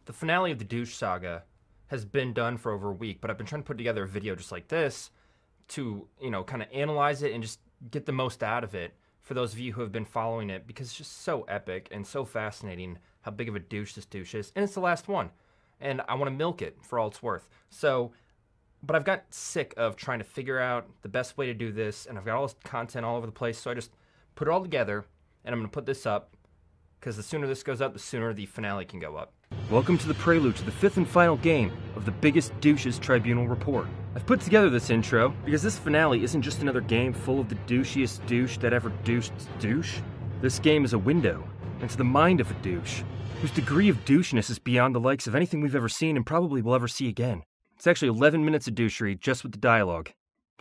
The finale of the Douche saga has been done for over a week, but I've been trying to put together a video just like this to, kind of analyze it and just get the most out of it for those of you who have been following it, because it's just so epic and so fascinating how big of a douche this douche is. And it's the last one. And I want to milk it for all it's worth. But I've got sick of trying to figure out the best way to do this, and I've got all this content all over the place, so I just put it all together, and I'm going to put this up, because the sooner this goes up, the sooner the finale can go up. Welcome to the prelude to the fifth and final game of the Biggest Douche's Tribunal Report. I've put together this intro because this finale isn't just another game full of the douchiest douche that ever douched douche. This game is a window into the mind of a douche, whose degree of douchiness is beyond the likes of anything we've ever seen and probably will ever see again. It's actually 11 minutes of douchery just with the dialogue,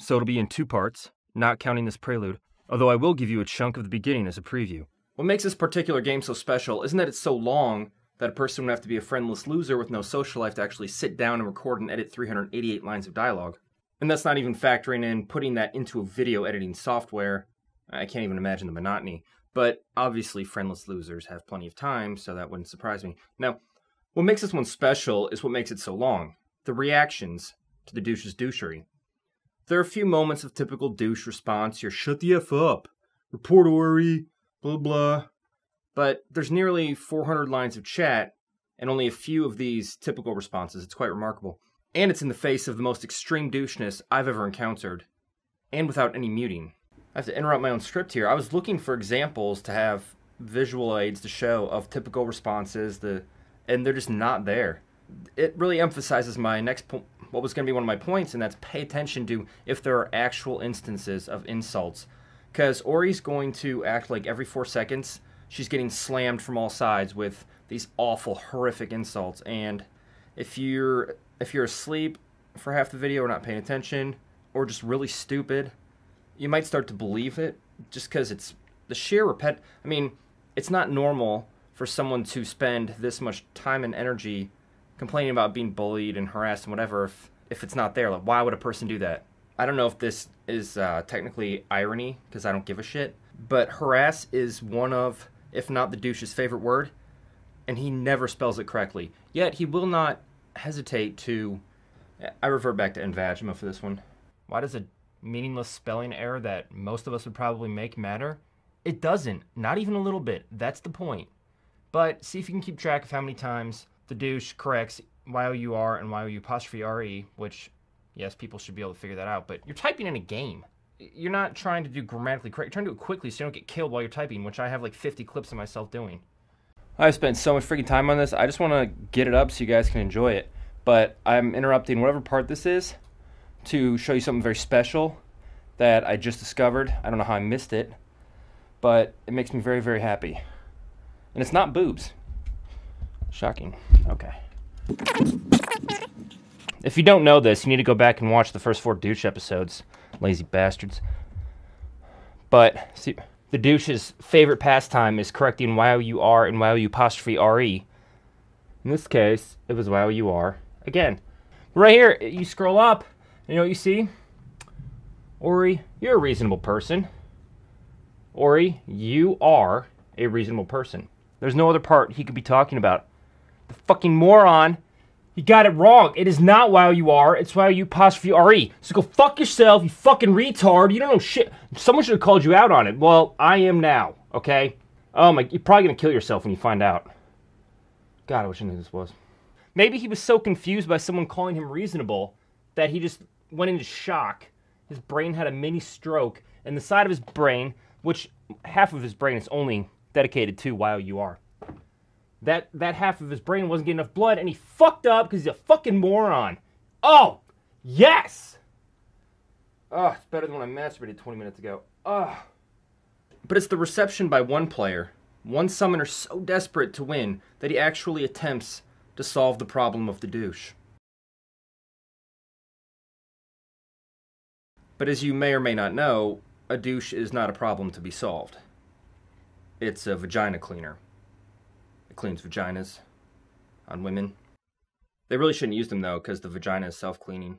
so it'll be in 2 parts, not counting this prelude, although I will give you a chunk of the beginning as a preview. What makes this particular game so special isn't that it's so long that a person would have to be a friendless loser with no social life to actually sit down and record and edit 388 lines of dialogue. And that's not even factoring in putting that into a video editing software. I can't even imagine the monotony. But obviously friendless losers have plenty of time, so that wouldn't surprise me. Now, what makes this one special is what makes it so long. The reactions to the douche's douchery. There are a few moments of typical douche response. You're shut the F up, report Ori, blah blah. But there's nearly 400 lines of chat, and only a few of these typical responses. It's quite remarkable. And it's in the face of the most extreme doucheness I've ever encountered, and without any muting. I have to interrupt my own script here. I was looking for examples to have visual aids to show of typical responses, and they're just not there. It really emphasizes my next point, what was going to be one of my points, and that's pay attention to if there are actual instances of insults. Because Ori's going to act like every 4 seconds, she's getting slammed from all sides with these awful, horrific insults. And if you're asleep for half the video or not paying attention, or just really stupid, you might start to believe it just because it's the sheer it's not normal for someone to spend this much time and energy complaining about being bullied and harassed and whatever if it's not there. Like, why would a person do that? I don't know if this is technically irony, because I don't give a shit, but harass is one of, if not the douche's favorite word, and he never spells it correctly. Yet he will not hesitate to... I revert back to Invagima for this one. Why does a meaningless spelling error that most of us would probably make matter? It doesn't. Not even a little bit. That's the point. But see if you can keep track of how many times the douche corrects Y-O-U-R and Y-O-U-R-E, which, yes, people should be able to figure that out, but you're typing in a game. You're not trying to do grammatically correct. You're trying to do it quickly so you don't get killed while you're typing, which I have like 50 clips of myself doing. I've spent so much freaking time on this. I just want to get it up so you guys can enjoy it. But I'm interrupting whatever part this is to show you something very special that I just discovered. I don't know how I missed it, but it makes me very, very happy. And it's not boobs. Shocking. Okay. If you don't know this, you need to go back and watch the first 4 douche episodes. Lazy bastards. But, see, the douche's favorite pastime is correcting Y-O-U-R and Y-O-U-R-E. In this case, it was Y-O-U-R again. Right here, you scroll up, and you know what you see? Ori, you're a reasonable person. Ori, you are a reasonable person. There's no other part he could be talking about. The fucking moron, he got it wrong. It is not Y-O-U-R, it's Y-O-U-R-E. So go fuck yourself, you fucking retard. You don't know shit. Someone should have called you out on it. Well, I am now, okay? Oh my, you're probably gonna kill yourself when you find out. God, I wish I knew who this was. Maybe he was so confused by someone calling him reasonable that he just went into shock. His brain had a mini stroke, and the side of his brain, which half of his brain is only dedicated to Y-O-U-R. That half of his brain wasn't getting enough blood, and he fucked up because he's a fucking moron. Oh, yes! Oh, it's better than when I masturbated 20 minutes ago. Oh. But it's the reception by one player, one summoner so desperate to win that he actually attempts to solve the problem of the douche. But as you may or may not know, a douche is not a problem to be solved. It's a vagina cleaner. It cleans vaginas on women. They really shouldn't use them though, because the vagina is self-cleaning.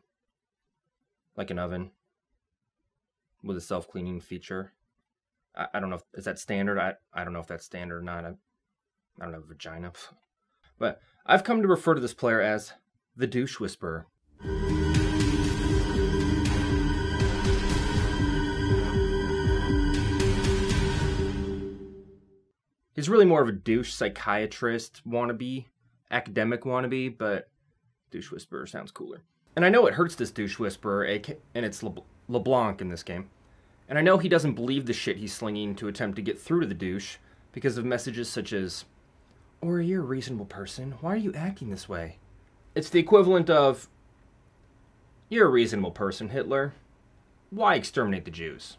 Like an oven. With a self-cleaning feature. I don't know, is that standard? I don't know if that's standard or not. I don't have a vagina. But I've come to refer to this player as the Douche Whisperer. He's really more of a douche psychiatrist wannabe, academic wannabe, but Douche Whisperer sounds cooler. And I know it hurts this Douche Whisperer, and it's LeBlanc in this game. And I know he doesn't believe the shit he's slinging to attempt to get through to the douche because of messages such as, Ori, you're a reasonable person. Why are you acting this way? It's the equivalent of, you're a reasonable person, Hitler. Why exterminate the Jews?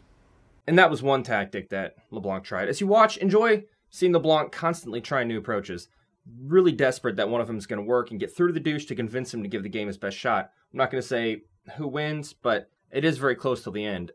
And that was one tactic that LeBlanc tried. As you watch, enjoy seeing LeBlanc constantly try new approaches. Really desperate that one of them is going to work and get through to the douche to convince him to give the game his best shot. I'm not going to say who wins, but it is very close till the end,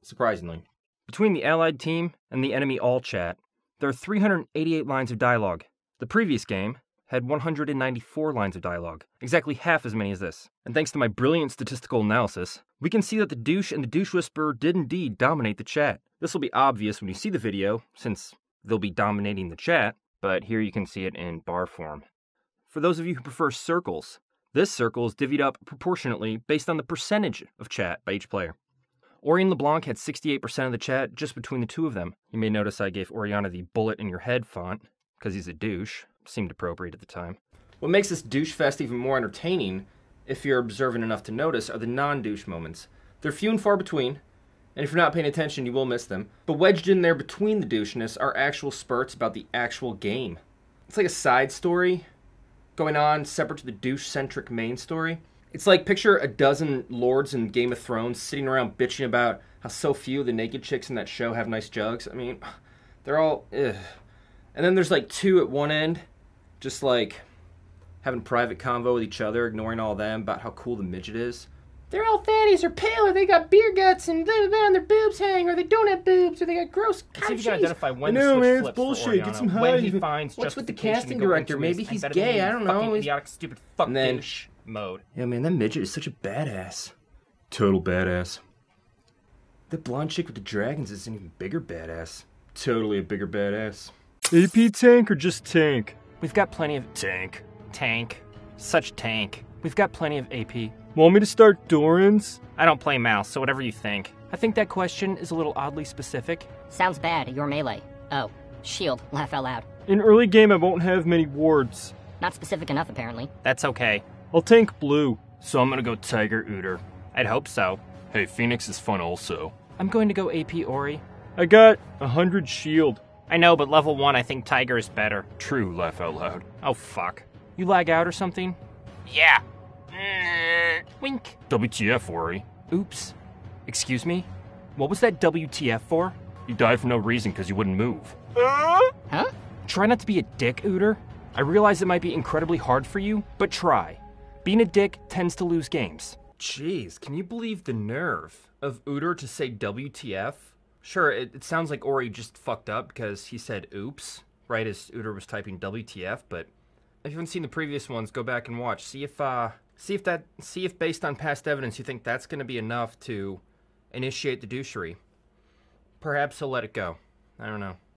surprisingly. Between the Allied team and the enemy all chat, there are 388 lines of dialogue. The previous game had 194 lines of dialogue, exactly half as many as this. And thanks to my brilliant statistical analysis, we can see that the douche and the douche whisperer did indeed dominate the chat. This will be obvious when you see the video, since they'll be dominating the chat, but here you can see it in bar form. For those of you who prefer circles, this circle is divvied up proportionately based on the percentage of chat by each player. Ori and LeBlanc had 68% of the chat just between the two of them. You may notice I gave Oriana the bullet in your head font, because he's a douche. Seemed appropriate at the time. What makes this douche fest even more entertaining, if you're observant enough to notice, are the non-douche moments. They're few and far between, and if you're not paying attention, you will miss them. But wedged in there between the doucheness are actual spurts about the actual game. It's like a side story going on separate to the douche-centric main story. It's like picture a dozen lords in Game of Thrones sitting around bitching about how so few of the naked chicks in that show have nice jugs. I mean, they're all, ugh. And then there's like two at one end, just like having private convo with each other, ignoring all them about how cool the midget is. They're all fatties or pale, or they got beer guts, and their boobs hang, or they don't have boobs, or they got gross couch. See if you can identify when the switch flips bullshit. For Oriana. Get some high. When he finds what's with the casting director? Maybe he's gay. I don't know. Idiotic, stupid fuck douche mode. Yeah, man, that midget is such a badass. Total badass. The blonde chick with the dragons is an even bigger badass. Totally a bigger badass. AP tank or just tank? We've got plenty of tank. Tank. Such tank. We've got plenty of AP. Want me to start Doran's? I don't play mouse, so whatever you think. I think that question is a little oddly specific. Sounds bad, you're melee. Oh, shield, laugh out loud. In early game, I won't have many wards. Not specific enough, apparently. That's okay. I'll tank blue. So I'm gonna go Tiger Ooter. I'd hope so. Hey, Phoenix is fun also. I'm going to go AP Ori. I got 100 shield. I know, but level 1, I think Tiger is better. True, laugh out loud. Oh, fuck. You lag out or something? Yeah. Wink. WTF, Ori. Oops. Excuse me? What was that WTF for? You died for no reason because you wouldn't move. Huh? Try not to be a dick, Ooter. I realize it might be incredibly hard for you, but try. Being a dick tends to lose games. Jeez, can you believe the nerve of Ooter to say WTF? Sure, it sounds like Ori just fucked up because he said oops, right as Ooter was typing WTF, but if you haven't seen the previous ones, go back and watch. See if based on past evidence you think that's going to be enough to initiate the douchery. Perhaps he'll let it go. I don't know.